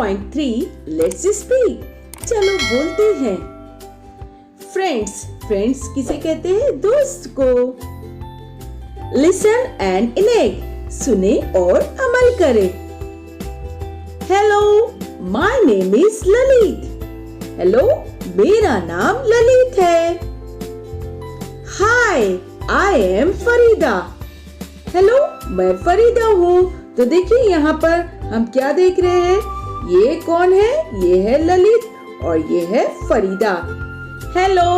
1.3 let's speak. चलो बोलते हैं। फ्रेंड्स, फ्रेंड्स किसे कहते हैं? दोस्त को। लिसन एंड इनेक्ट, सुने और अमल करें। Hello, my name is Lalit. Hello, मेरा नाम ललित है। हाय, आई एम फरीदा। हेलो, मैं फरीदा हूँ। तो देखिए यहाँ पर हम क्या देख रहे हैं? ये कौन है? ये है ललित और ये है Farida. Hello,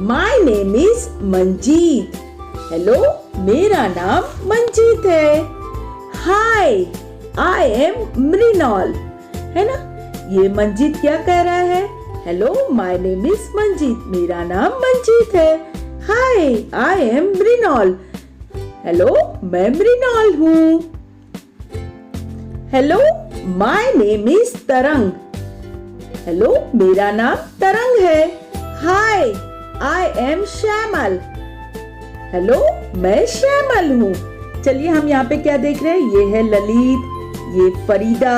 my name is Manjeet. Hello, मेरा नाम मंजीत है। हाय, आई एम मृणाल। है ना? ये मंजीत क्या कह रहा है? Hello, my name is Manjeet. मेरा नाम मंजीत है। हाय, आई एम मृणाल। हेलो, मैं मृणाल हूँ। हेलो, माय नेम इज तरंग। हेलो, मेरा नाम तरंग है। हाय, आई एम श्यामल। हेलो, मैं श्यामल हूँ। चलिए हम यहाँ पे क्या देख रहे हैं? ये है ललित, ये फरीदा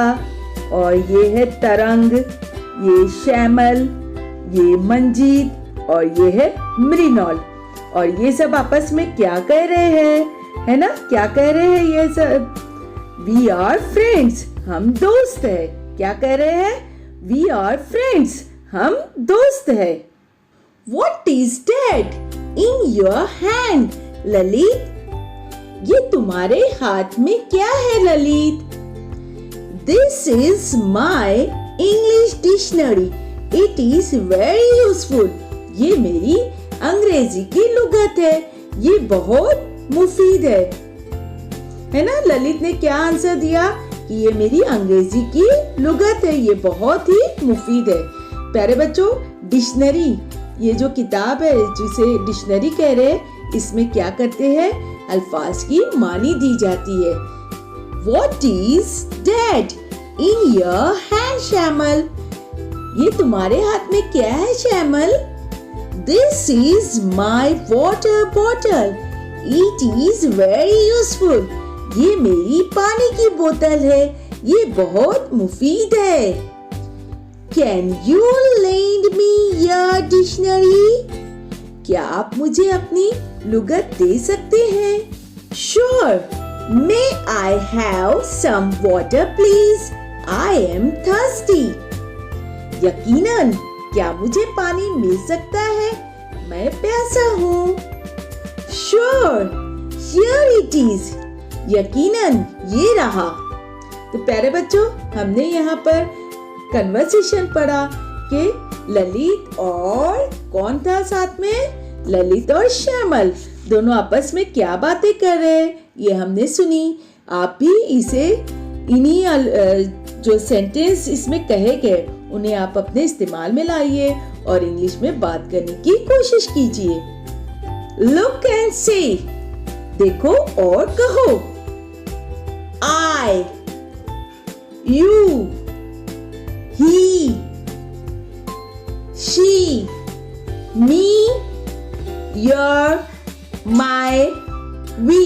और ये है तरंग, ये श्यामल, ये मंजीत और ये है मृणाल। और ये सब आपस में क्या कह रहे हैं? है ना? क्या कह रहे हैं ये सब? वी आर फ्रेंड्स, हम दोस्त है। क्या कह रहे हैं? वी आर फ्रेंड्स, हम दोस्त है। What is that in your hand, Lalit? ये तुम्हारे हाथ में क्या है Lalit? This is my English dictionary. It is very useful. ये मेरी अंग्रेजी की लुगत है। ये बहुत मुफीद है ना? ललित ने क्या आंसर दिया कि ये मेरी अंग्रेजी की लुगत है, ये बहुत ही मुफीद है। प्यारे बच्चों, डिक्शनरी, ये जो किताब है जिसे डिक्शनरी कह रहे हैं, इसमें क्या करते हैं? अल्फाज की मानी दी जाती है। What is that in your hand, Shyamal? ये तुम्हारे हाथ में क्या है Shyamal? This is my water bottle. It is very useful. ये मेरी पानी की बोतल है, ये बहुत मुफीद है। Can you lend me your dictionary? क्या आप मुझे अपनी लुगत दे सकते हैं? Sure. May I have some water, please? I am thirsty. यकीनन, क्या मुझे पानी मिल सकता है? मैं प्यासा हूँ। Sure. Here it is. यकीनन, ये रहा। तो प्यारे बच्चों, हमने यहाँ पर कन्वर्सेशन पढ़ा कि ललित और कौन था साथ में? ललित और श्यामल दोनों आपस में क्या बातें कर रहे हैं, ये हमने सुनी। आप भी इसे इन्हीं जो सेंटेंस इसमें कहे गए उन्हें आप अपने इस्तेमाल में लाइए और इंग्लिश में बात करने की कोशिश कीजिए। लुक एंड से, देखो और कहो। I, you, he, she, me, your, my, we.